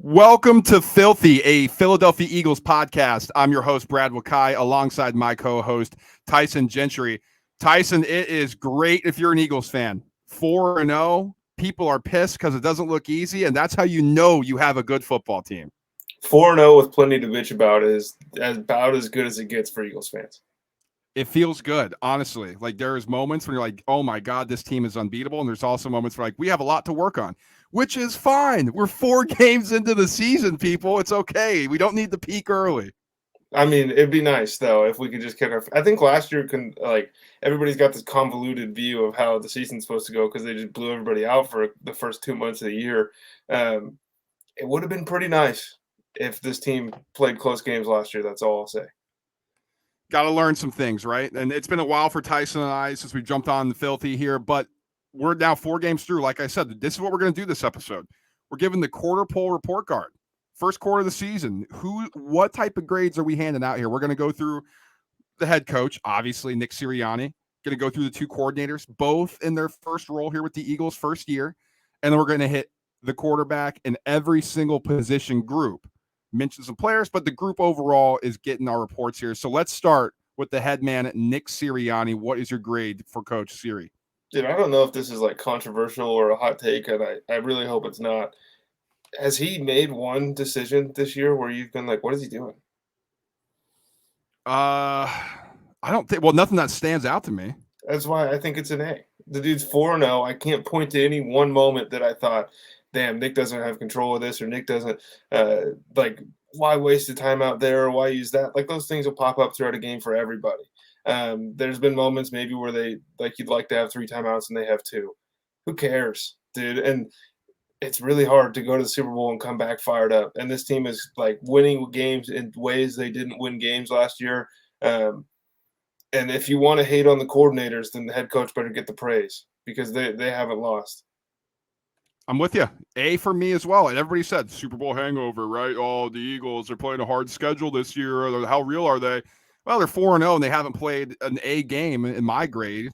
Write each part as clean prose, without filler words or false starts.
Welcome to Philty, a Philadelphia Eagles podcast. I'm your host, Brad Wakai, alongside my co-host, Tyson Gentry. Tyson, it is great if you're an Eagles fan. 4-0, people are pissed because it doesn't look easy, and that's how you know you have a good football team. 4-0 with plenty to bitch about is about as good as it gets for Eagles fans. It feels good, honestly. Like, there's moments when you're like, oh my God, this team is unbeatable. And there's also moments where like, we have a lot to work on, which is fine. We're 4 games into the season, people. It's okay. We don't need to peak early. I mean, it'd be nice though if we could just kick our. I think last year everybody's got this convoluted view of how the season's supposed to go because they just blew everybody out for the first 2 months of the year. It would have been pretty nice if this team played close games last year. That's all I'll say. Got to learn some things, right? And it's been a while for Tyson and I since we jumped on the Philty here, but we're now 4 games through. Like I said, this is what we're going to do this episode. We're giving the quarter poll report card. First quarter of the season. What type of grades are we handing out here? We're going to go through the head coach, obviously Nick Sirianni. Going to go through the 2 coordinators, both in their first role here with the Eagles first year. And then we're going to hit the quarterback in every single position group. Mention some players, but the group overall is getting our reports here. So let's start with the head man, Nick Sirianni. What is your grade for Coach Siri? Dude, I don't know if this is like controversial or a hot take, and I really hope it's not. Has he made one decision this year where you've been like, what is he doing? I don't think. Well, nothing that stands out to me. That's why I think it's an A. The dude's 4-0. I can't point to any one moment that I thought, damn, Nick doesn't have control of this, or Nick doesn't why waste the time out there, or why use that? Like, those things will pop up throughout a game for everybody. There's been moments maybe where you'd like to have 3 timeouts and they have 2. Who cares, dude? And it's really hard to go to the Super Bowl and come back fired up. And this team is like winning games in ways they didn't win games last year. And if you want to hate on the coordinators, then the head coach better get the praise because they haven't lost. I'm with you. A for me as well. And everybody said Super Bowl hangover, right? Oh, the Eagles are playing a hard schedule this year. How real are they? Well, they're 4-0 and they haven't played an A game in my grade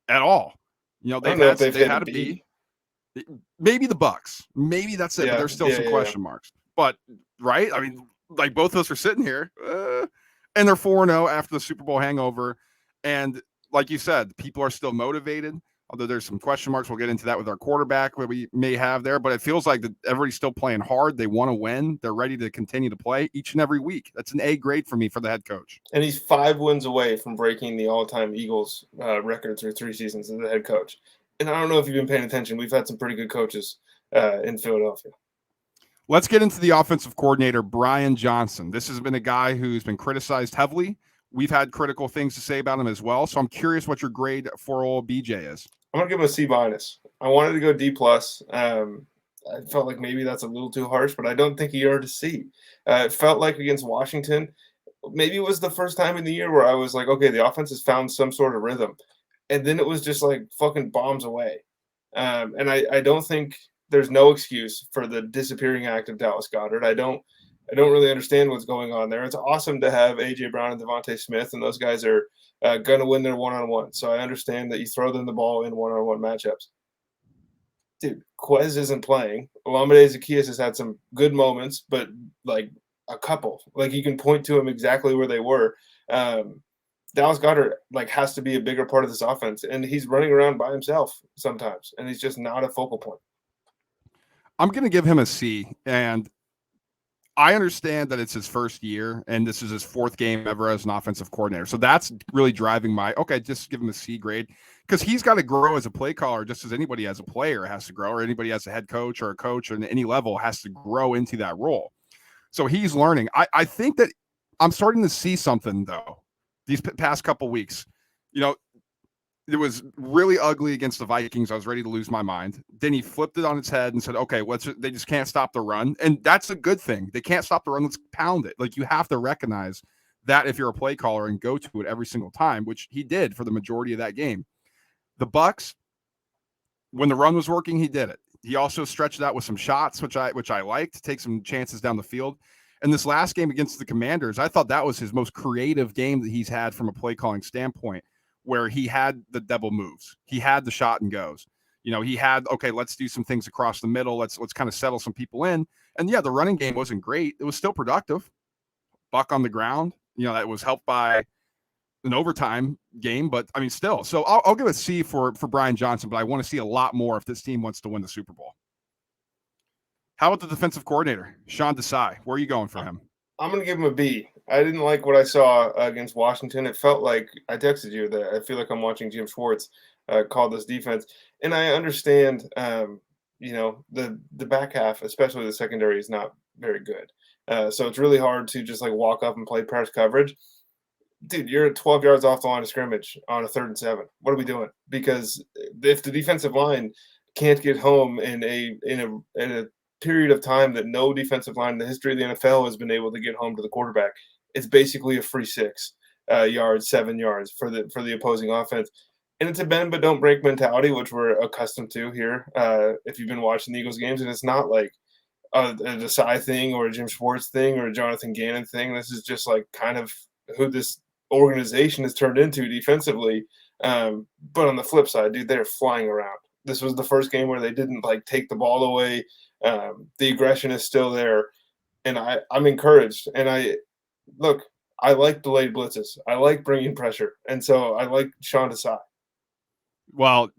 at all. You know, they've had a B. Maybe the Bucks. Maybe that's it. Yeah, but there's still some question marks. But right? I mean, like both of us are sitting here, and they're 4-0 after the Super Bowl hangover. And like you said, people are still motivated. Although there's some question marks. We'll get into that with our quarterback, what we may have there. But it feels like that everybody's still playing hard. They want to win. They're ready to continue to play each and every week. That's an A grade for me for the head coach. And he's 5 wins away from breaking the all-time Eagles record through 3 seasons as the head coach. And I don't know if you've been paying attention. We've had some pretty good coaches in Philadelphia. Let's get into the offensive coordinator, Brian Johnson. This has been a guy who's been criticized heavily. We've had critical things to say about him as well. So I'm curious what your grade for old BJ is. I'm going to give him a C-. I wanted to go D+. I felt like maybe that's a little too harsh, but I don't think he earned a C. It felt like against Washington, maybe it was the first time in the year where I was like, okay, the offense has found some sort of rhythm. And then it was just like fucking bombs away. And I don't think there's no excuse for the disappearing act of Dallas Goedert. I don't really understand what's going on there. It's awesome to have A.J. Brown and Devontae Smith, and those guys are going to win their one-on-one. So I understand that you throw them the ball in one-on-one matchups. Dude, Quez isn't playing. Olamide Zaccheaus has had some good moments, but like a couple. Like you can point to them exactly where they were. Dallas Goedert has to be a bigger part of this offense, and he's running around by himself sometimes, and he's just not a focal point. I'm going to give him a C, and I understand that it's his first year, and this is his 4th game ever as an offensive coordinator. So that's really driving just give him a C grade, because he's got to grow as a play caller just as anybody as a player has to grow, or anybody as a head coach or a coach or any level has to grow into that role. So he's learning. I think that I'm starting to see something, though, these past couple weeks. You know, it was really ugly against the Vikings. I was ready to lose my mind. Then he flipped it on its head and said, okay, they just can't stop the run. And that's a good thing. They can't stop the run. Let's pound it. Like, you have to recognize that if you're a play caller and go to it every single time, which he did for the majority of that game. The Bucks, when the run was working, he did it. He also stretched it out with some shots, which I liked, to take some chances down the field. And this last game against the Commanders, I thought that was his most creative game that he's had from a play calling standpoint, where he had the double moves. He had the shot and goes. He had, okay, let's do some things across the middle. Let's kind of settle some people in. And yeah, the running game wasn't great. It was still productive. Buck on the ground, that was helped by an overtime game, but I mean, still. So I'll give a C for Brian Johnson, but I want to see a lot more if this team wants to win the Super Bowl. How about the defensive coordinator, Sean Desai? Where are you going for him? I'm going to give him a B. I didn't like what I saw against Washington. It felt like I texted you that I feel like I'm watching Jim Schwartz call this defense, and I understand. The back half, especially the secondary, is not very good. So it's really hard to just like walk up and play press coverage. Dude, you're 12 yards off the line of scrimmage on a 3rd and 7. What are we doing? Because if the defensive line can't get home in a period of time that no defensive line in the history of the NFL has been able to get home to the quarterback, it's basically a free 6 yards, 7 yards for the opposing offense. And it's a bend but don't break mentality, which we're accustomed to here. If you've been watching the Eagles games, and it's not like a Desai thing or a Jim Schwartz thing or a Jonathan Gannon thing. This is just like kind of who this organization has turned into defensively. But on the flip side, dude, they're flying around. This was the first game where they didn't like take the ball away. The aggression is still there, and I'm encouraged. And I like delayed blitzes. I like bringing pressure, and so I like Sean Desai. Well,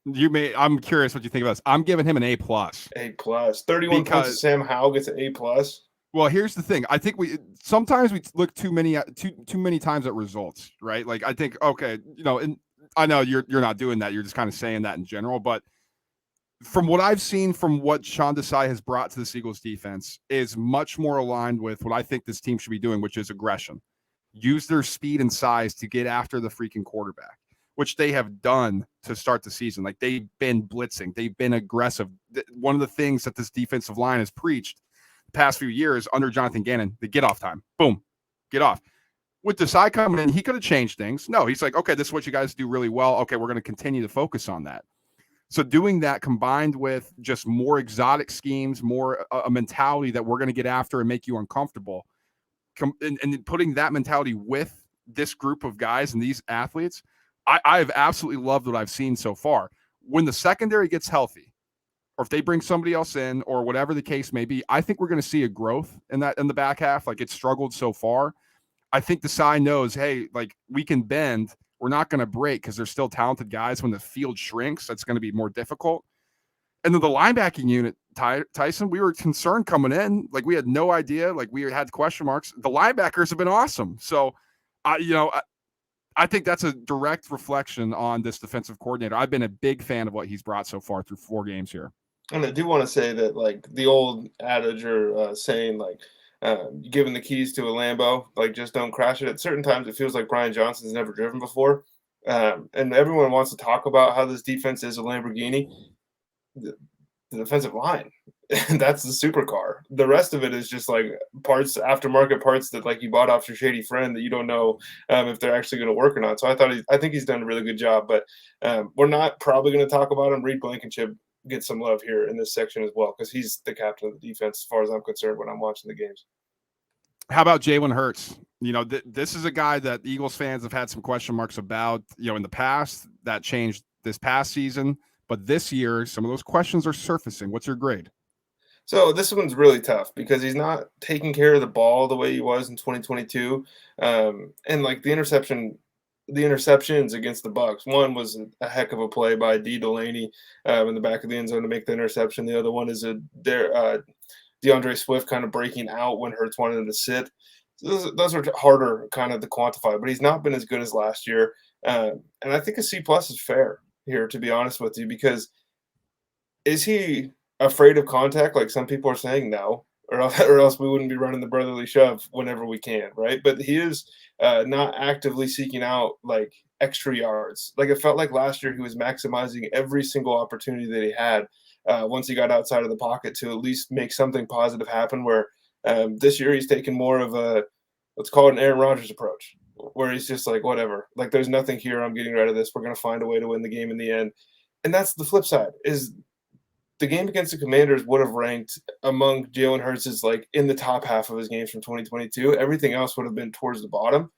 I'm curious what you think about this. I'm giving him an A+. A+. 31 points to Sam Howell gets an A+. Well, here's the thing. I think we sometimes look too many times at results, right? Like I think, okay, and I know you're not doing that. You're just kind of saying that in general, but from what I've seen, from what Sean Desai has brought to the Eagles defense, is much more aligned with what I think this team should be doing, which is aggression. Use their speed and size to get after the freaking quarterback, which they have done to start the season. Like they've been blitzing, they've been aggressive. One of the things that this defensive line has preached the past few years under Jonathan Gannon, the get off time, boom, get off. With Desai coming in, he could have changed things. No, he's like, okay, this is what you guys do really well. Okay, we're going to continue to focus on that. So doing that combined with just more exotic schemes, more a mentality that we're going to get after and make you uncomfortable, and putting that mentality with this group of guys and these athletes, I have absolutely loved what I've seen so far. When the secondary gets healthy, or if they bring somebody else in, or whatever the case may be, I think we're going to see a growth in the back half. Like it's struggled so far. I think Desai knows, hey, like we can bend. We're not going to break because they're still talented guys. When the field shrinks, that's going to be more difficult. And then the linebacking unit, Tyson, we were concerned coming in. Like we had no idea. Like we had question marks. The linebackers have been awesome. So, I think that's a direct reflection on this defensive coordinator. I've been a big fan of what he's brought so far through 4 games here. And I do want to say that, like the old adage or saying, like, giving the keys to a Lambo, like just don't crash it. At certain times, it feels like Brian Johnson's never driven before, and everyone wants to talk about how this defense is a Lamborghini. The defensive line, that's the supercar. The rest of it is just like parts, aftermarket parts that like you bought off your shady friend that you don't know if they're actually going to work or not. So I think he's done a really good job. But we're not probably going to talk about him. Reed Blankenship gets some love here in this section as well because he's the captain of the defense as far as I'm concerned when I'm watching the games. How about Jalen Hurts? This is a guy that Eagles fans have had some question marks about, in the past. That changed this past season. But this year, some of those questions are surfacing. What's your grade? So this one's really tough because he's not taking care of the ball the way he was in 2022. And like the interceptions against the Bucs. One was a heck of a play by D. Delaney in the back of the end zone to make the interception. The other one is DeAndre Swift kind of breaking out when Hurts wanted him to sit. So those are harder kind of to quantify, but he's not been as good as last year. And I think a C+ is fair here, to be honest with you, because is he afraid of contact like some people are saying? No, or else we wouldn't be running the brotherly shove whenever we can, right? But he is not actively seeking out like extra yards. Like it felt like last year he was maximizing every single opportunity that he had once he got outside of the pocket to at least make something positive happen, where this year he's taken more of a, let's call it an Aaron Rodgers approach, where he's just like, whatever, like there's nothing here. I'm getting rid of this. We're going to find a way to win the game in the end. And that's the flip side is the game against the Commanders would have ranked among Jalen Hurts' like in the top half of his games from 2022. Everything else would have been towards the bottom.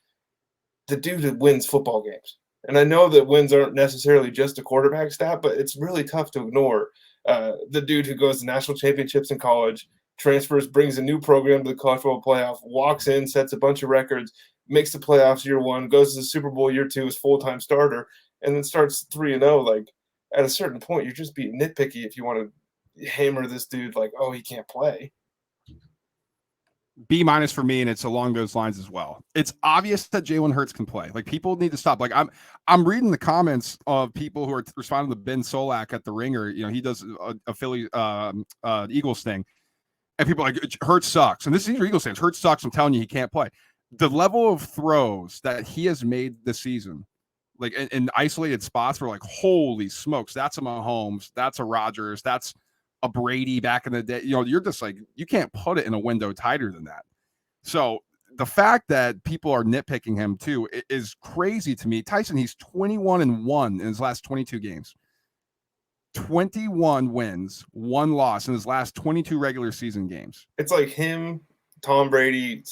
The dude wins football games. And I know that wins aren't necessarily just a quarterback stat, but it's really tough to ignore the dude who goes to national championships in college, transfers, brings a new program to the college football playoff, walks in, sets a bunch of records, makes the playoffs year one, goes to the Super Bowl year two as full-time starter, and then starts 3-0. Like, at a certain point, you're just being nitpicky if you want to hammer this dude like, oh, he can't play. B- for me, and it's along those lines as well. It's obvious that Jalen Hurts can play. Like, people need to stop. Like, I'm reading the comments of people who are responding to Ben Solak at the Ringer. You know, he does a Philly Eagles thing, and people are like, Hurts sucks. And this is Eagles fans. Hurts sucks. I'm telling you, he can't play. The level of throws that he has made this season, like in isolated spots, were like, holy smokes, that's a Mahomes, that's a Rodgers, that's a Brady back in the day. You know, you're just like, you can't put it in a window tighter than that. So the fact that people are nitpicking him too is crazy to me. Tyson, he's 21-1 in his last 22 games. 21 wins, 1 loss in his last 22 regular season games. It's like him, Tom Brady,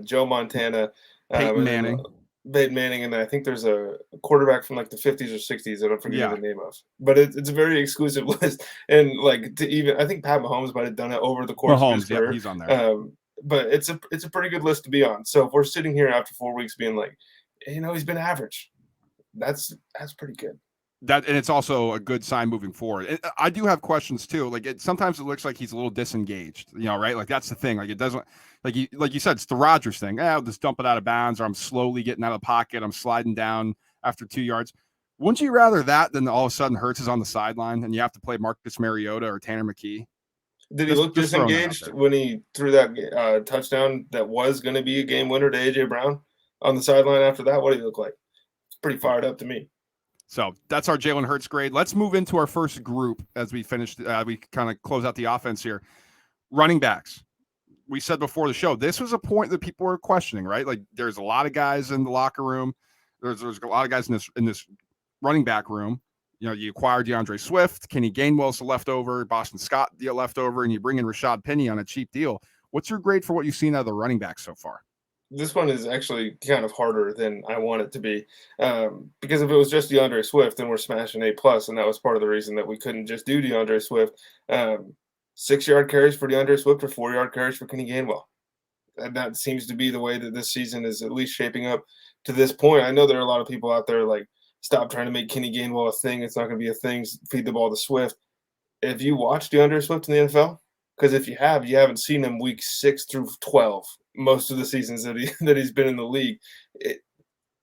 Joe Montana, Peyton Manning. Peyton Manning, and I think there's a quarterback from like the 50s or 60s that I'm forgetting the name of. But it's a very exclusive list. And like, to even, I think Pat Mahomes might have done it over the course of his career. Yep, he's on there. But it's a pretty good list to be on. So if we're sitting here after 4 weeks being like, you know, he's been average, that's pretty good. That, and it's also a good sign moving forward. I do have questions too. Like, sometimes it looks like he's a little disengaged, you know, right? Like, that's the thing. Like, it doesn't, like you said, it's the Rodgers thing. I'll just dump it out of bounds, or I'm slowly getting out of the pocket. I'm sliding down after 2 yards. Wouldn't you rather that than all of a sudden Hurts is on the sideline and you have to play Marcus Mariota or Tanner McKee? Did he look disengaged when he threw that touchdown that was going to be a game winner to A.J. Brown on the sideline after that? What did he look like? It's pretty fired up to me. So that's our Jalen Hurts grade. Let's move into our first group as we finish. We kind of close out the offense here. Running backs. We said before the show, this was a point that people were questioning, right? Like, there's a lot of guys in the locker room. There's a lot of guys in this running back room. You know, you acquire DeAndre Swift, Kenny Gainwell's a leftover, Boston Scott the leftover, and you bring in Rashad Penny on a cheap deal. What's your grade for what you've seen out of the running backs so far? This one is actually kind of harder than I want it to be, because if it was just DeAndre Swift, then we're smashing A+, and that was part of the reason that we couldn't just do DeAndre Swift. 6-yard carries for DeAndre Swift or 4-yard carries for Kenny Gainwell. And that seems to be the way that this season is at least shaping up to this point. I know there are a lot of people out there like, stop trying to make Kenny Gainwell a thing. It's not going to be a thing. Feed the ball to Swift. If you watch DeAndre Swift in the NFL, because if you have, you haven't seen him week 6 through 12 most of the seasons that he's been in the league.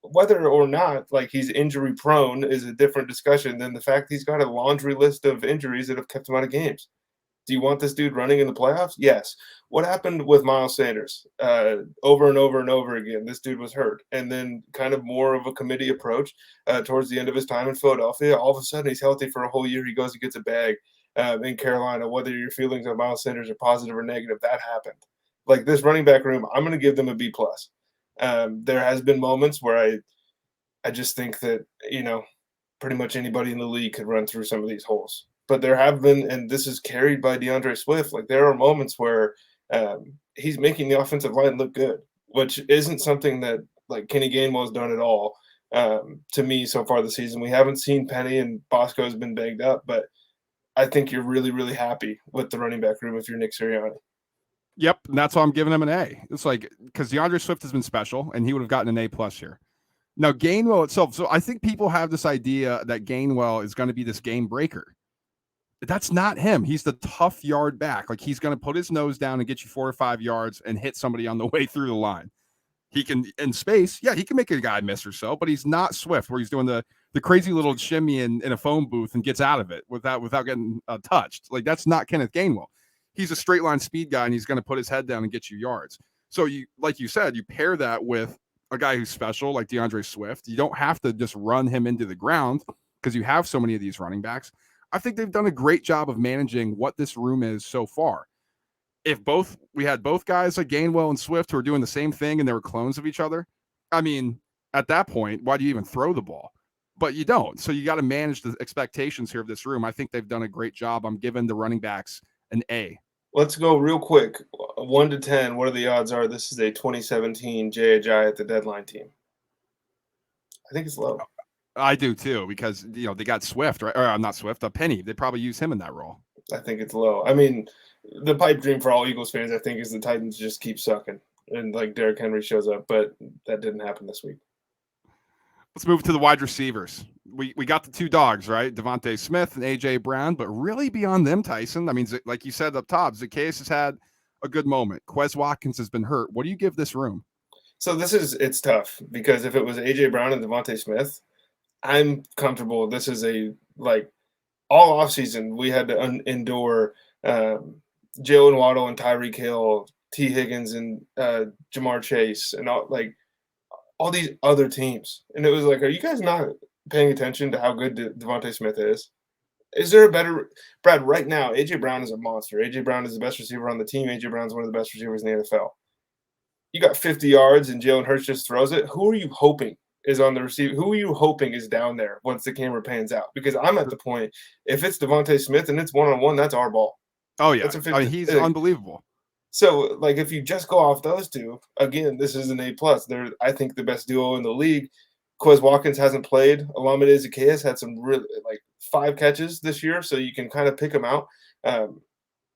Whether or not like he's injury prone is a different discussion than the fact he's got a laundry list of injuries that have kept him out of games. Do you want this dude running in the playoffs? Yes. What happened with Miles Sanders? Over and over and over again, this dude was hurt. And then kind of more of a committee approach towards the end of his time in Philadelphia. All of a sudden, he's healthy for a whole year. He goes and gets a bag in Carolina. Whether your feelings on Miles Sanders are positive or negative, that happened. Like, this running back room, I'm going to give them a B+. There has been moments where I just think that, you know, pretty much anybody in the league could run through some of these holes. But there have been, and this is carried by DeAndre Swift, like there are moments where he's making the offensive line look good, which isn't something that like Kenny Gainwell has done at all to me so far this season. We haven't seen Penny, and Bosco has been banged up, but I think you're really, really happy with the running back room if you're Nick Sirianni. Yep, and that's why I'm giving him an A. It's like, because DeAndre Swift has been special, and he would have gotten an A+ here. Now, Gainwell itself, so I think people have this idea that Gainwell is going to be this game breaker. That's not him. He's the tough yard back. Like, he's going to put his nose down and get you 4 or 5 yards and hit somebody on the way through the line. He can, in space, yeah, he can make a guy miss or so, but he's not Swift, where he's doing the crazy little shimmy in a phone booth and gets out of it without getting touched. Like, that's not Kenneth Gainwell. He's a straight line speed guy, and he's going to put his head down and get you yards. So, you, like you said, you pair that with a guy who's special like DeAndre Swift. You don't have to just run him into the ground because you have so many of these running backs. I think they've done a great job of managing what this room is so far. If we had both guys like Gainwell and Swift who are doing the same thing and they were clones of each other, I mean, at that point, why do you even throw the ball? But you don't. So you got to manage the expectations here of this room. I think they've done a great job. I'm giving the running backs an A. Let's go real quick. 1 to 10, what are the odds are this is a 2017 Jay at the deadline team? I think it's low. I do too, because they got Swift, right? Or not Swift, a Penny. They probably use him in that role. I think it's low. I mean, the pipe dream for all Eagles fans, I think, is the Titans just keep sucking and like Derrick Henry shows up, but that didn't happen this week. Let's move to the wide receivers. We got the two dogs, right? Devontae Smith and AJ Brown, but really beyond them, Tyson. I mean, like you said up top, Zacchaeus has had a good moment. Quez Watkins has been hurt. What do you give this room? So it's tough because if it was AJ Brown and Devontae Smith, I'm comfortable. This is all offseason we had to endure Jalen Waddle and Tyreek Hill, T. Higgins and Jamar Chase, and all these other teams. And it was like, are you guys not paying attention to how good Devontae Smith is? Is there a better Brad right now? AJ Brown is a monster. AJ Brown is the best receiver on the team. AJ Brown is one of the best receivers in the NFL. You got 50 yards and Jalen Hurts just throws it. Who are you hoping is on the receiver? Who are you hoping is down there once the camera pans out? Because I'm at the point, if it's Devontae Smith and it's one-on-one, that's our ball. Oh, yeah. He's unbelievable. So, if you just go off those two, again, this is an A+. They're, I think, the best duo in the league. Quez Watkins hasn't played. Olamide Zacchaeus had some really, 5 catches this year, so you can kind of pick them out.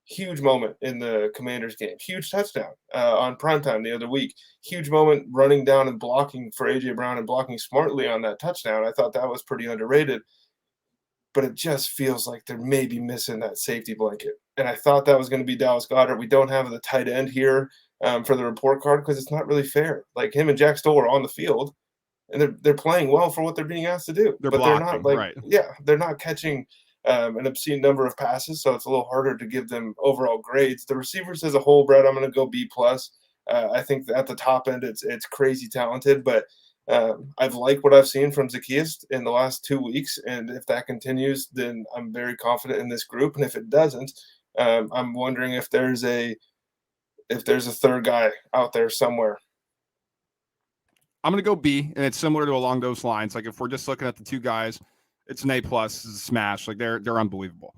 Huge moment in the Commanders game. Huge touchdown on primetime the other week. Huge moment running down and blocking for A.J. Brown and blocking smartly on that touchdown. I thought that was pretty underrated. But it just feels like they're maybe missing that safety blanket. And I thought that was going to be Dallas Goedert. We don't have the tight end here for the report card because it's not really fair. Like him and Jack Stoll are on the field, and they're playing well for what they're being asked to do. They're not right. Yeah, they're not catching an obscene number of passes, so it's a little harder to give them overall grades. The receivers as a whole, Brett, I'm going to go B+. I think at the top end, it's crazy talented, but I've liked what I've seen from Zacchaeus in the last 2 weeks, and if that continues, then I'm very confident in this group. And if it doesn't, I'm wondering if there's a third guy out there somewhere. I'm going to go B, and it's similar to along those lines. Like if we're just looking at the two guys, it's an A+, it's a smash. Like they're unbelievable.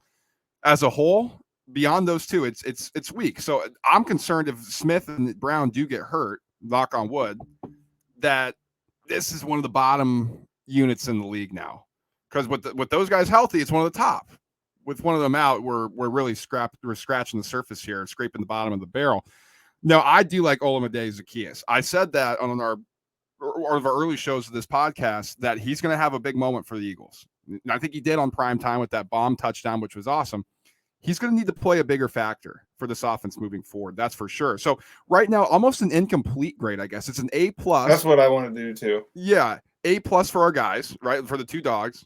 As a whole, beyond those two, it's weak. So I'm concerned if Smith and Brown do get hurt, knock on wood, that this is one of the bottom units in the league now. Because with those guys healthy, it's one of the top. With one of them out, we're really scratching the surface here, scraping the bottom of the barrel. Now, I do like Olamide Zacchaeus. I said that on one of our early shows of this podcast that he's going to have a big moment for the Eagles. And I think he did on prime time with that bomb touchdown, which was awesome. He's going to need to play a bigger factor for this offense moving forward. That's for sure. So right now, almost an incomplete grade, I guess. It's an A+. That's what I want to do too. Yeah, A+ for our guys, right? For the two dogs.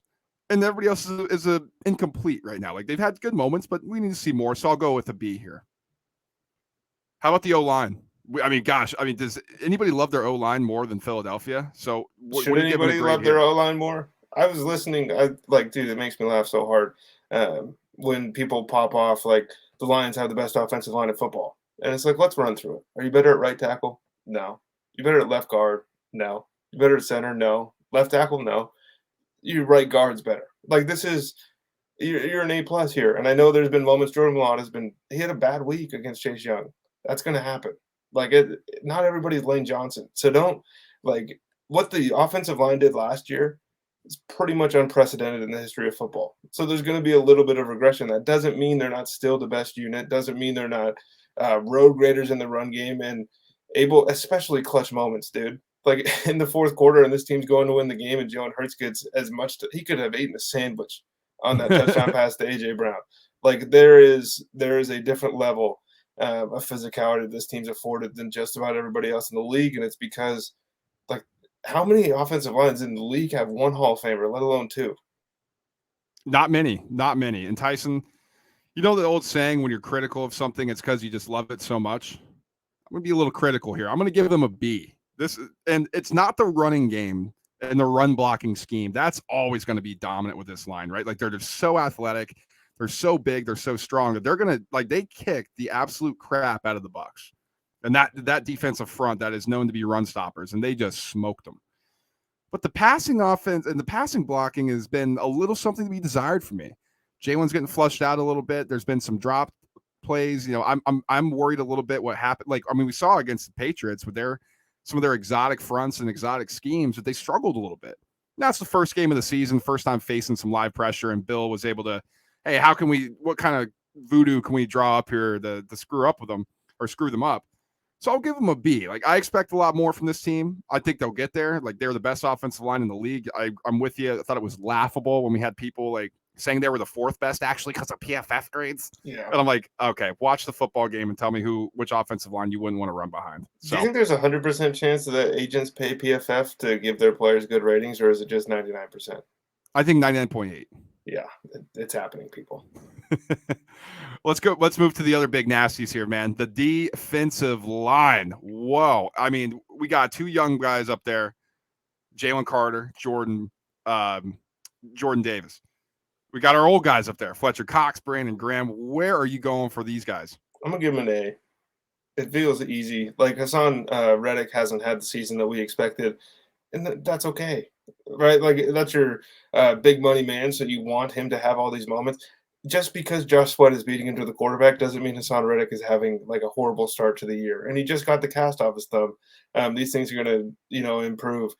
And everybody else is a incomplete right now. Like they've had good moments, but we need to see more. So I'll go with a B here. How about the O-line? Does anybody love their O-line more than Philadelphia? So should anybody love their O-line more? I was listening. Dude, it makes me laugh so hard when people pop off like the Lions have the best offensive line in football. And it's like, let's run through it. Are you better at right tackle? No. You better at left guard? No. You better at center? No. Left tackle? No. Your right guard's better. Like this is you're an A+ here. And I know there's been moments Jordan Malott he had a bad week against Chase Young. That's going to happen. Not everybody's Lane Johnson. So don't what the offensive line did last year is pretty much unprecedented in the history of football. So there's going to be a little bit of regression. That doesn't mean they're not still the best unit. Doesn't mean they're not road graders in the run game and able, especially clutch moments, dude. Like in the fourth quarter and this team's going to win the game and Jalen Hurts gets as much he could have eaten a sandwich on that touchdown pass to A.J. Brown. Like there is a different level of physicality this team's afforded than just about everybody else in the league. And it's because how many offensive lines in the league have one Hall of Famer, let alone two? Not many. And Tyson, you know the old saying, when you're critical of something, it's because you just love it so much. I'm going to be a little critical here. I'm going to give them a B. And it's not the running game and the run blocking scheme. That's always going to be dominant with this line, right? Like they're just so athletic. They're so big. They're so strong that they're going to they kick the absolute crap out of the Bucs. And that defensive front that is known to be run stoppers, and they just smoked them. But the passing offense and the passing blocking has been a little something to be desired for me. Jalen's getting flushed out a little bit. There's been some drop plays. I'm worried a little bit what happened. We saw against the Patriots with some of their exotic fronts and exotic schemes that they struggled a little bit. That's the first game of the season, first time facing some live pressure, and Bill was able to, hey, what kind of voodoo can we draw up here to screw up with them or screw them up? So I'll give them a B. Like, I expect a lot more from this team. I think they'll get there. Like, they're the best offensive line in the league. I'm with you. I thought it was laughable when we had people like saying they were the fourth best actually because of PFF grades. Yeah. And I'm like, okay, watch the football game and tell me which offensive line you wouldn't want to run behind. Do So you think there's 100% chance that agents pay PFF to give their players good ratings, or is it just 99%? I think 99.8. Yeah, it's happening, people. Let's move to the other big nasties here, man. The defensive line. Whoa. I mean, we got two young guys up there, Jalen Carter, Jordan Davis. We got our old guys up there, Fletcher Cox, Brandon Graham. Where are you going for these guys? I'm going to give him an A. It feels easy. Like Hassan Reddick hasn't had the season that we expected, and that's okay, right? Like that's your big money man, so you want him to have all these moments. Just because Josh Sweat is beating into the quarterback doesn't mean Hassan Reddick is having like a horrible start to the year. And he just got the cast off his thumb. These things are going to, improve.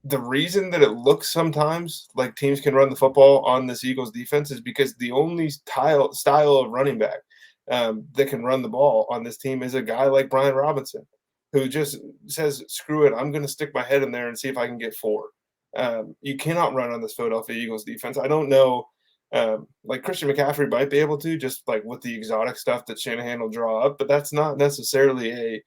The reason that it looks sometimes like teams can run the football on this Eagles defense is because the only style of running back that can run the ball on this team is a guy like Brian Robinson, who just says, screw it, I'm going to stick my head in there and see if I can get 4. You cannot run on this Philadelphia Eagles defense. I don't know. Like Christian McCaffrey might be able to, just like with the exotic stuff that Shanahan will draw up, but that's not necessarily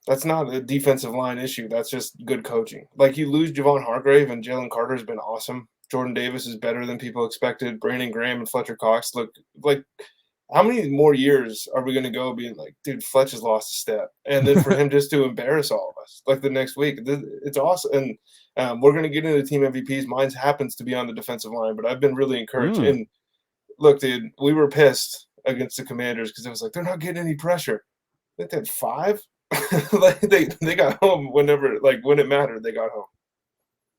that's not a defensive line issue. That's just good coaching. Like you lose Javon Hargrave and Jalen Carter has been awesome. Jordan Davis is better than people expected. Brandon Graham and Fletcher Cox look like, how many more years are we going to go being like, dude, Fletch has lost a step? And then for him just to embarrass all of us, like the next week, it's awesome. And we're going to get into team MVPs. Mine happens to be on the defensive line, but I've been really encouraged. And look, dude, we were pissed against the Commanders because it was like, they're not getting any pressure. They had 5. Like they got home when it mattered, they got home.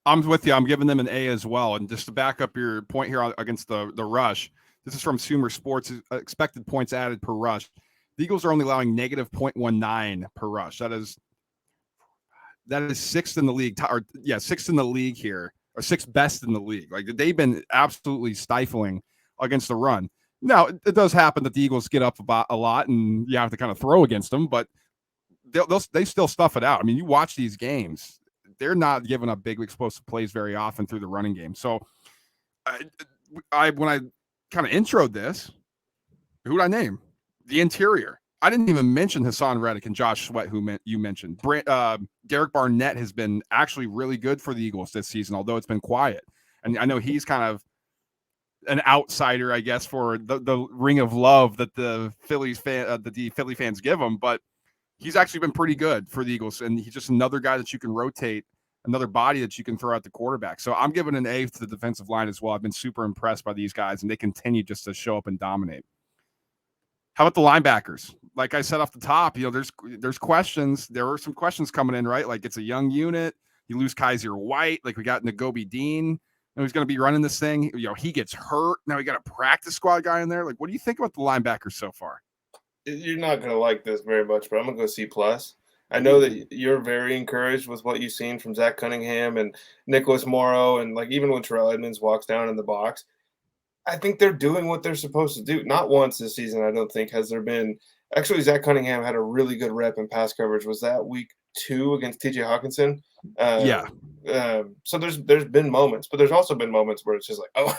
I'm with you. I'm giving them an A as well. And just to back up your point here against the rush, this is from Sumer Sports. Expected points added per rush. The Eagles are only allowing negative 0.19 per rush. That is 6th in the league. Sixth in the league here, or 6th best in the league. Like they've been absolutely stifling against the run. Now it does happen that the Eagles get up a lot, and you have to kind of throw against them, but they still stuff it out. I mean, you watch these games. They're not giving up big explosive plays very often through the running game. So when I kind of introed this, who did I name? The interior. I didn't even mention Hassan Reddick and Josh Sweat, who you mentioned. Derek Barnett has been actually really good for the Eagles this season, although it's been quiet. And I know he's kind of an outsider, I guess, for the ring of love that the Philly fans give him, but he's actually been pretty good for the Eagles, and he's just another guy that you can rotate, another body that you can throw at the quarterback. So I'm giving an A to the defensive line as well. I've been super impressed by these guys, and they continue just to show up and dominate. How about the linebackers? Like I said off the top, there's questions. There were some questions coming in, right? Like it's a young unit. You lose Kaiser White. Like we got Nagobi Dean, and he's going to be running this thing. He gets hurt. Now we got a practice squad guy in there. Like, what do you think about the linebackers so far? You're not going to like this very much, but I'm going to go C+. I know that you're very encouraged with what you've seen from Zach Cunningham and Nicholas Morrow, and like even when Terrell Edmonds walks down in the box, I think they're doing what they're supposed to do. Not once this season, I don't think, has there been. Actually, Zach Cunningham had a really good rep in pass coverage. Was that week 2 against TJ Hawkinson? Yeah. So there's been moments, but there's also been moments where it's just like, oh,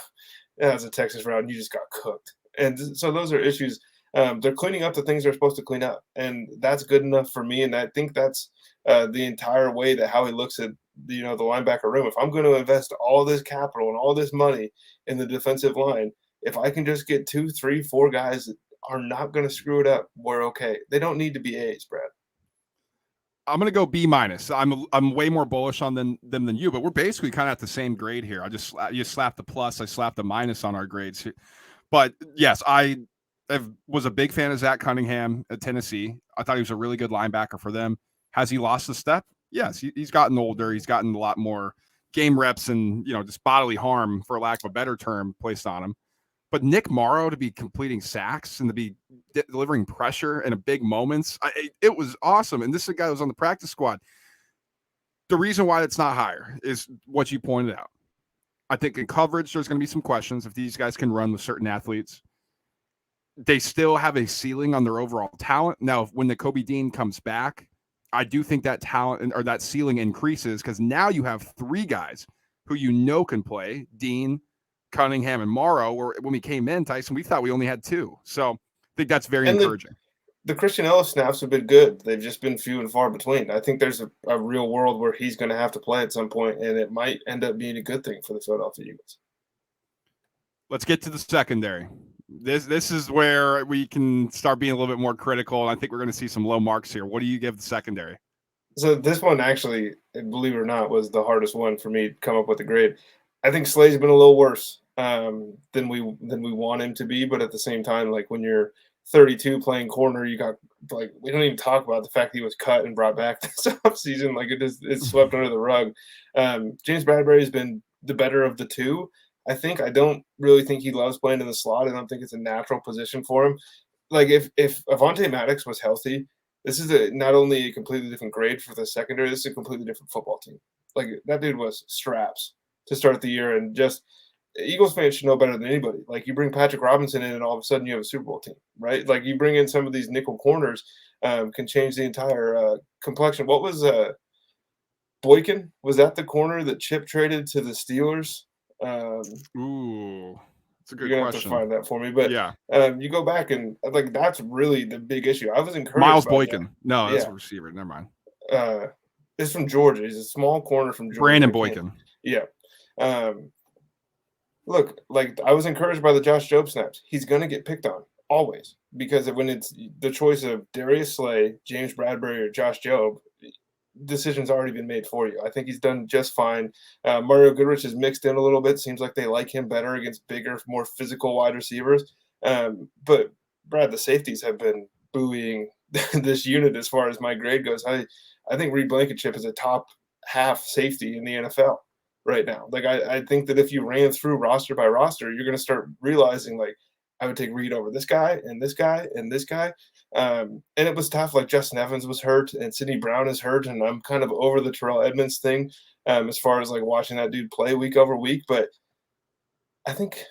that's a Texas round. You just got cooked. And so those are issues. They're cleaning up the things they're supposed to clean up, and that's good enough for me. And I think that's the entire way that how he looks at the linebacker room. If I'm going to invest all this capital and all this money in the defensive line, if I can just get 2, 3, 4 guys that are not going to screw it up, we're okay. They don't need to be A's, Brad. I'm going to go B-. I'm way more bullish on them than you, but we're basically kind of at the same grade here. You slapped the plus, I slapped the minus on our grades here. But yes, I was a big fan of Zach Cunningham at Tennessee. I thought he was a really good linebacker for them. Has he lost a step? Yes, he's gotten older. He's gotten a lot more game reps and, just bodily harm, for lack of a better term, placed on him. But Nick Morrow to be completing sacks and to be delivering pressure in big moments, it was awesome. And this is a guy who was on the practice squad. The reason why it's not higher is what you pointed out. I think in coverage, there's going to be some questions if these guys can run with certain athletes. They still have a ceiling on their overall talent. Now, when the Kobe Dean comes back, I do think that talent or that ceiling increases because now you have 3 guys who can play, Dean, Cunningham, and Morrow. Where when we came in, Tyson, we thought we only had 2. So I think that's very encouraging. The Christian Ellis snaps have been good. They've just been few and far between. I think there's a real world where he's going to have to play at some point, and it might end up being a good thing for the Philadelphia Eagles. Let's get to the secondary. This is where we can start being a little bit more critical, and I think we're going to see some low marks here. What do you give the secondary? So this one actually, believe it or not, was the hardest one for me to come up with a grade. I think Slay's been a little worse than we want him to be, but at the same time, like when you're 32 playing corner, you got like we don't even talk about the fact that he was cut and brought back this offseason. Like it's swept under the rug. James Bradbury has been the better of the 2. I don't really think he loves playing in the slot. I don't think it's a natural position for him. Like if Avonte Maddox was healthy, this is not only a completely different grade for the secondary, this is a completely different football team. Like that dude was straps to start the year, and just Eagles fans should know better than anybody. Like you bring Patrick Robinson in, and all of a sudden you have a Super Bowl team, right? Like you bring in some of these nickel corners, can change the entire complexion. What was Boykin? Was that the corner that Chip traded to the Steelers? Ooh, that's a good you're gonna question. have to find that for me, but yeah, you go back and like that's really the big issue. I was encouraged. Miles by Boykin. that. No, that's a receiver. Never mind. It's from Georgia. He's a small corner from Georgia. Brandon Boykin. Yeah. Look, like I was encouraged by the Josh Jobe snaps. He's gonna get picked on always because when it's the choice of Darius Slay, James Bradbury, or Josh Jobe, decision's already been made for you. I think he's done just fine. Mario Goodrich is mixed in a little bit. Seems like they like him better against bigger, more physical wide receivers. But Brad, the safeties have been buoying this unit as far as my grade goes. I think Reed Blankenship is a top half safety in the NFL right now. Like I think that if you ran through roster by roster, you're going to start realizing like I would take Reed over this guy and this guy and this guy. And it was tough. Like Justin Evans was hurt and Sidney Brown is hurt. And I'm kind of over the Terrell Edmonds thing as far as like watching that dude play week over week. But I think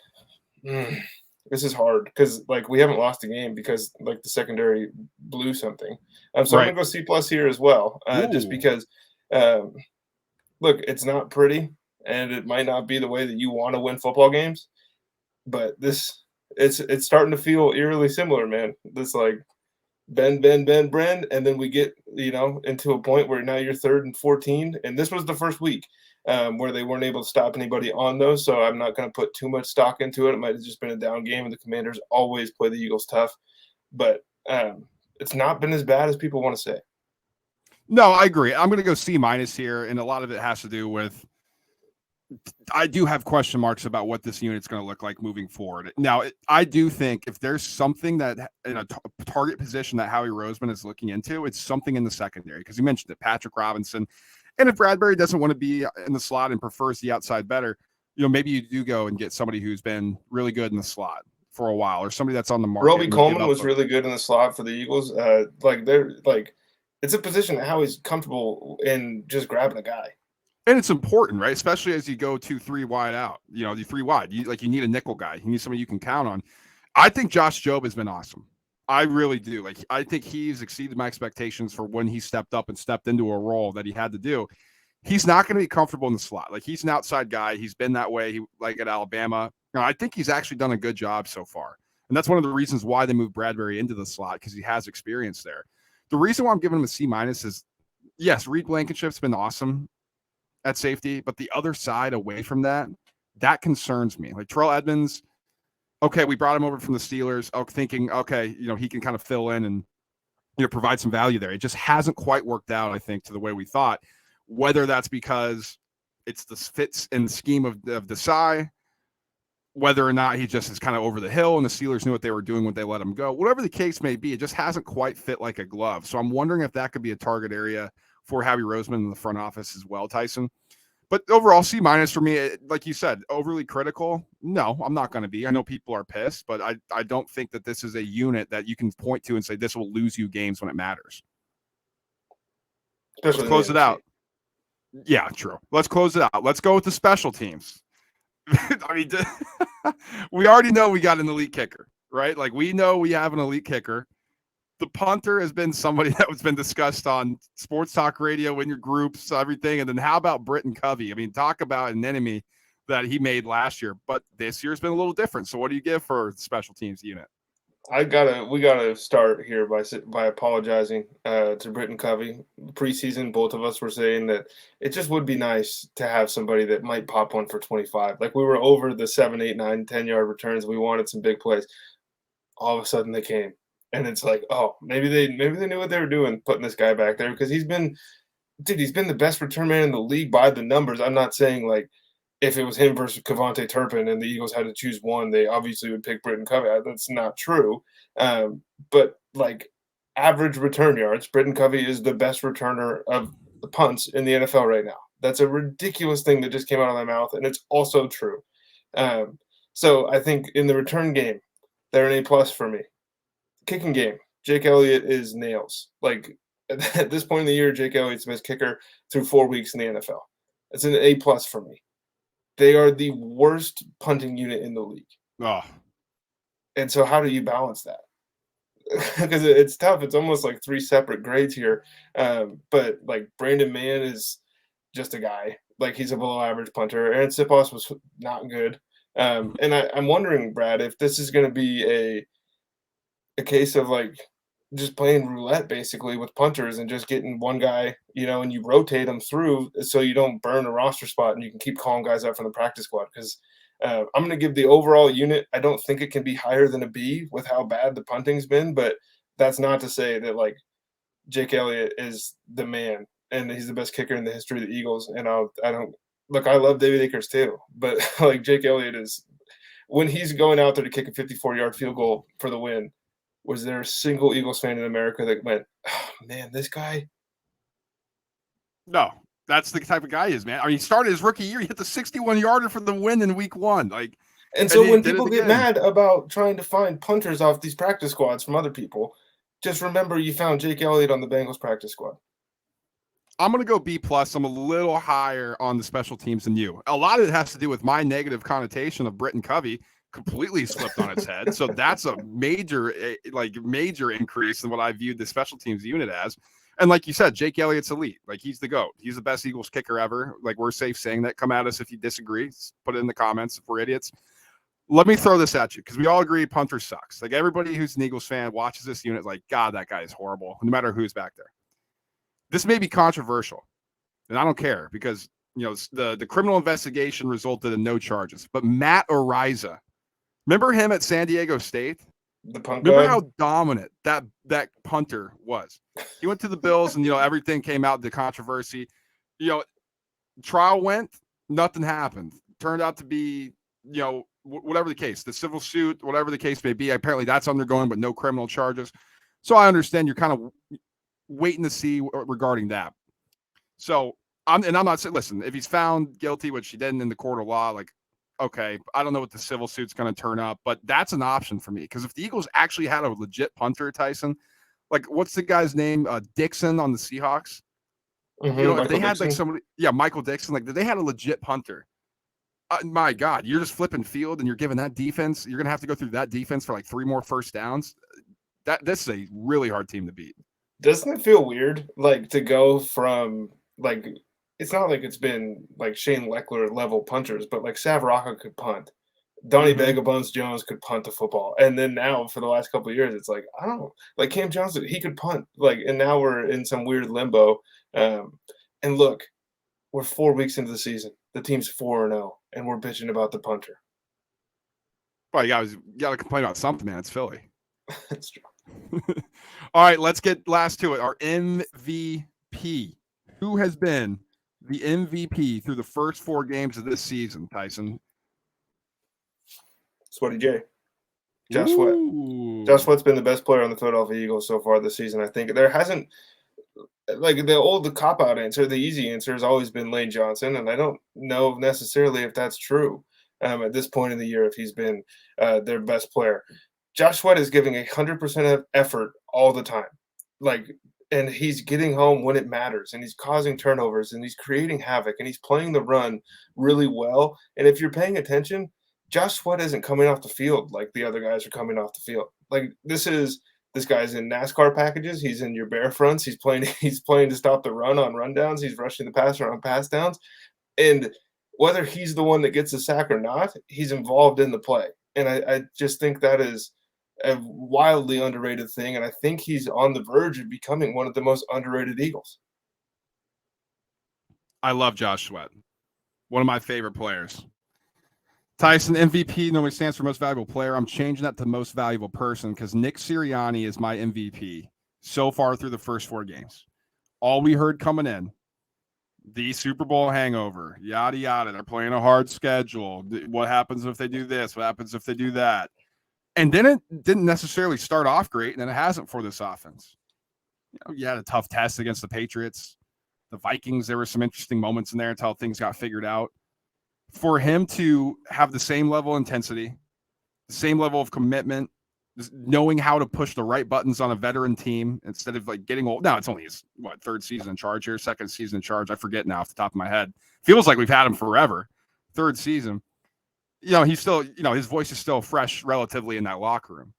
this is hard because like we haven't lost a game because like the secondary blew something. So I'm going to go C+ here as well, just because, look, it's not pretty and it might not be the way that you want to win football games. But it's starting to feel eerily similar, man. This like bend, and then we get into a point where now you're 3rd and 14, and this was the first week where they weren't able to stop anybody on those. So I'm not going to put too much stock into it. It might have just been a down game, and the Commanders always play the Eagles tough, but it's not been as bad as people want to say. No, I agree. I'm going to go C- here, and a lot of it has to do with I do have question marks about what this unit's going to look like moving forward. Now, I do think if there's something that in a target position that Howie Roseman is looking into, it's something in the secondary because you mentioned it, Patrick Robinson. And if Bradbury doesn't want to be in the slot and prefers the outside better, maybe you do go and get somebody who's been really good in the slot for a while or somebody that's on the market. Roby Coleman was really good in the slot for the Eagles. It's a position that Howie's comfortable in just grabbing a guy. And it's important, right? Especially as you go 2-3 wide out, the 3 wide, you need a nickel guy. You need somebody you can count on. I think Josh Jobe has been awesome. I really do. I think he's exceeded my expectations for when he stepped up and stepped into a role that he had to do. He's not going to be comfortable in the slot. Like he's an outside guy. He's been that way. Like at Alabama. I think he's actually done a good job so far. And that's one of the reasons why they moved Bradbury into the slot because he has experience there. The reason why I'm giving him a C- is, yes, Reed Blankenship's been awesome at safety, but the other side away from that concerns me. Like Terrell Edmonds, okay, we brought him over from the Steelers, thinking, okay, he can kind of fill in and provide some value there. It just hasn't quite worked out, I think, to the way we thought. Whether that's because it's the fits in the scheme of Desai, whether or not he just is kind of over the hill and the Steelers knew what they were doing when they let him go. Whatever the case may be, it just hasn't quite fit like a glove. So I'm wondering if that could be a target area for Howie Roseman in the front office as well, Tyson. But overall, C- for me, like you said, overly critical. No, I'm not going to be. I know people are pissed, but I don't think that this is a unit that you can point to and say this will lose you games when it matters. Especially Let's close it out. Yeah, true. Let's close it out. Let's go with the special teams. I mean, we already know we got an elite kicker, right? Like we know we have an elite kicker. The punter has been somebody that has been discussed on sports talk radio in your groups, everything. And then how about Britton Covey? I mean, talk about an enemy that he made last year, but this year's been a little different. So what do you give for the special teams unit? We gotta start here by apologizing to Britton Covey. Preseason, both of us were saying that it just would be nice to have somebody that might pop one for 25. Like we were over the 7, 8, 9, 10 yard returns. We wanted some big plays. All of a sudden they came, and it's like, oh, maybe they knew what they were doing putting this guy back there because he's been the best return man in the league by the numbers. I'm not saying like if it was him versus Cavante Turpin and the Eagles had to choose one, they obviously would pick Britton Covey. That's not true. But like average return yards, Britton Covey is the best returner of the punts in the NFL right now. That's a ridiculous thing that just came out of my mouth, and it's also true. So I think in the return game, they're an A+ for me. Kicking game, Jake Elliott is nails. Like at this point in the year, Jake Elliott's the best kicker through 4 weeks in the NFL. It's an A+ for me. They are the worst punting unit in the league. Oh, And so how do you balance that? Because it's tough. It's almost like 3 separate grades here. But like Brandon Mann is just a guy. Like he's a below average punter. Aaron Sipos was not good. And I'm wondering, Brad, if this is going to be a case of like just playing roulette basically with punters and just getting one guy, and you rotate them through so you don't burn a roster spot and you can keep calling guys up from the practice squad. Because I'm going to give the overall unit, I don't think it can be higher than a B with how bad the punting's been, but that's not to say that like Jake Elliott is the man and he's the best kicker in the history of the Eagles. And I don't look, I love David Akers too, but like Jake Elliott is when he's going out there to kick a 54-yard field goal for the win. Was there a single Eagles fan in America that went, oh, man, this guy? No, that's the type of guy he is, man. I mean, he started his rookie year. He hit the 61-yarder for the win in week 1. And so when people get mad about trying to find punters off these practice squads from other people, just remember you found Jake Elliott on the Bengals practice squad. I'm going to go B+. I'm a little higher on the special teams than you. A lot of it has to do with my negative connotation of Britton Covey completely flipped on its head. So that's a major increase than what I viewed the special teams unit as. And like you said, Jake Elliott's elite. Like he's the GOAT. He's the best Eagles kicker ever. Like we're safe saying that. Come at us if you disagree. Put it in the comments if we're idiots. Let me throw this at you because we all agree punter sucks. Like everybody who's an Eagles fan watches this unit like, God, that guy is horrible, no matter who's back there. This may be controversial, and I don't care because the criminal investigation resulted in no charges. But Matt Ariza, remember him at San Diego State? Remember how dominant that punter was? He went to the Bills, and everything came out, the controversy. Trial went, nothing happened. Turned out to be, whatever the case, the civil suit, whatever the case may be. Apparently, that's undergoing, but no criminal charges. So I understand you're kind of waiting to see regarding that. So I'm not saying, listen, if he's found guilty, which he didn't in the court of law, like, okay, I don't know what the civil suit's going to turn up, but that's an option for me. Because if the Eagles actually had a legit punter, Tyson, like what's the guy's name? Dixon on the Seahawks. Mm-hmm, if they had like somebody, Michael Dixon, like they had a legit punter. My God, you're just flipping field and you're giving that defense. You're going to have to go through that defense for like 3 more first downs. This is a really hard team to beat. Doesn't it feel weird, like to go from like? It's not like it's been like Shane Leckler level punters, but like Sav Rocca could punt. Donnie Bones Jones could punt the football. And then now for the last couple of years, it's like, I don't know, like Cam Johnson, he could punt. Like, and now we're in some weird limbo. And look, we're 4 weeks into the season. The team's 4-0, and we're bitching about the punter. Well, you got to complain about something, man. It's Philly. That's true. All right, let's get last to it. Our MVP. Who has been the MVP through the first 4 games of this season, Tyson? Sweaty J. Josh Sweat. Josh Sweat's been the best player on the Philadelphia Eagles so far this season. I think there hasn't, like the cop-out answer, the easy answer has always been Lane Johnson, and I don't know necessarily if that's true at this point in the year if he's been their best player. Josh Sweat is giving 100% of effort all the time. Like and he's getting home when it matters, and he's causing turnovers, and he's creating havoc, and he's playing the run really well. And if you're paying attention, Josh Sweat isn't coming off the field like the other guys are coming off the field. Like this guy's in NASCAR packages. He's in your bear fronts. He's playing. He's playing to stop the run on rundowns. He's rushing the passer on pass downs. And whether he's the one that gets the sack or not, he's involved in the play. And I just think that is a wildly underrated thing. And I think he's on the verge of becoming one of the most underrated Eagles. I love Josh Sweat. One of my favorite players. Tyson, MVP normally stands for most valuable player. I'm changing that to most valuable person because Nick Sirianni is my MVP so far through the first 4 games. All we heard coming in, the Super Bowl hangover, yada, yada. They're playing a hard schedule. What happens if they do this? What happens if they do that? And then it didn't necessarily start off great, and it hasn't for this offense. You had a tough test against the Patriots. The Vikings, there were some interesting moments in there until things got figured out. For him to have the same level of intensity, the same level of commitment, knowing how to push the right buttons on a veteran team instead of like getting old. Now it's only his 3rd season in charge here, 2nd season in charge. I forget now off the top of my head. Feels like we've had him forever. 3rd season. He's still, his voice is still fresh relatively in that locker room.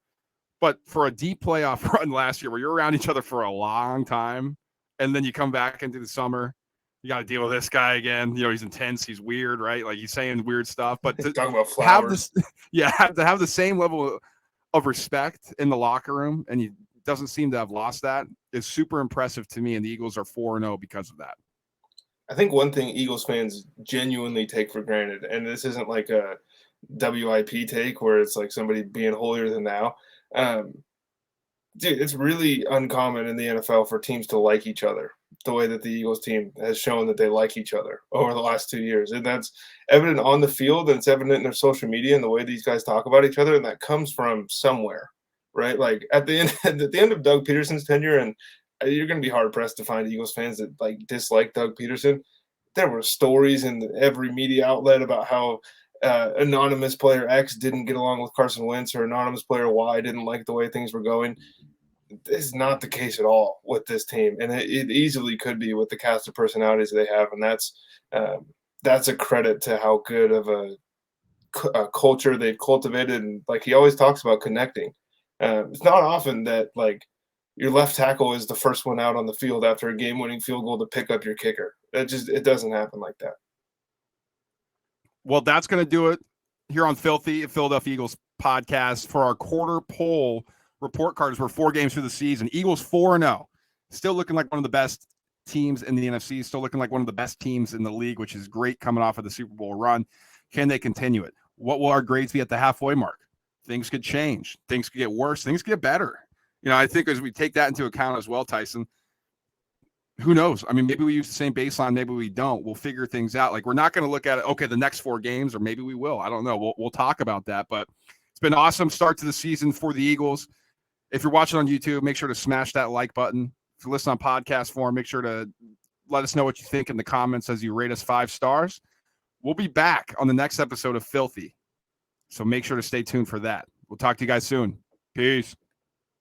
But for a deep playoff run last year where you're around each other for a long time, and then you come back into the summer, you got to deal with this guy again. He's intense. He's weird, right? Like he's saying weird stuff. But to talking about flowers, have the same level of respect in the locker room, and he doesn't seem to have lost that, is super impressive to me. And the Eagles are 4-0 because of that. I think one thing Eagles fans genuinely take for granted, and this isn't like a WIP take where it's like somebody being holier than thou. Dude, it's really uncommon in the NFL for teams to like each other the way that the Eagles team has shown that they like each other over the last 2 years. And that's evident on the field, and it's evident in their social media and the way these guys talk about each other. And that comes from somewhere, right? Like at the end of Doug Peterson's tenure, and you're going to be hard pressed to find Eagles fans that like dislike Doug Peterson. There were stories in every media outlet about how anonymous player X didn't get along with Carson Wentz, or anonymous player Y didn't like the way things were going. This is not the case at all with this team, and it easily could be with the cast of personalities they have, and that's a credit to how good of a culture they've cultivated. And like he always talks about connecting. It's not often that like your left tackle is the first one out on the field after a game-winning field goal to pick up your kicker. It doesn't happen like that. Well, that's going to do it here on Philty, Philadelphia Eagles podcast for our quarter poll report cards. We're 4 games through the season. Eagles 4-0, still looking like one of the best teams in the NFC, still looking like one of the best teams in the league, which is great coming off of the Super Bowl run. Can they continue it? What will our grades be at the halfway mark? Things could change. Things could get worse. Things could get better. I think as we take that into account as well, Tyson, who knows? I mean, maybe we use the same baseline. Maybe we don't. We'll figure things out. Like, we're not going to look at it, okay, the next 4 games, or maybe we will. I don't know. We'll talk about that. But it's been an awesome start to the season for the Eagles. If you're watching on YouTube, make sure to smash that like button. If you listen on podcast form, make sure to let us know what you think in the comments as you rate us 5 stars. We'll be back on the next episode of Philty, so make sure to stay tuned for that. We'll talk to you guys soon. Peace.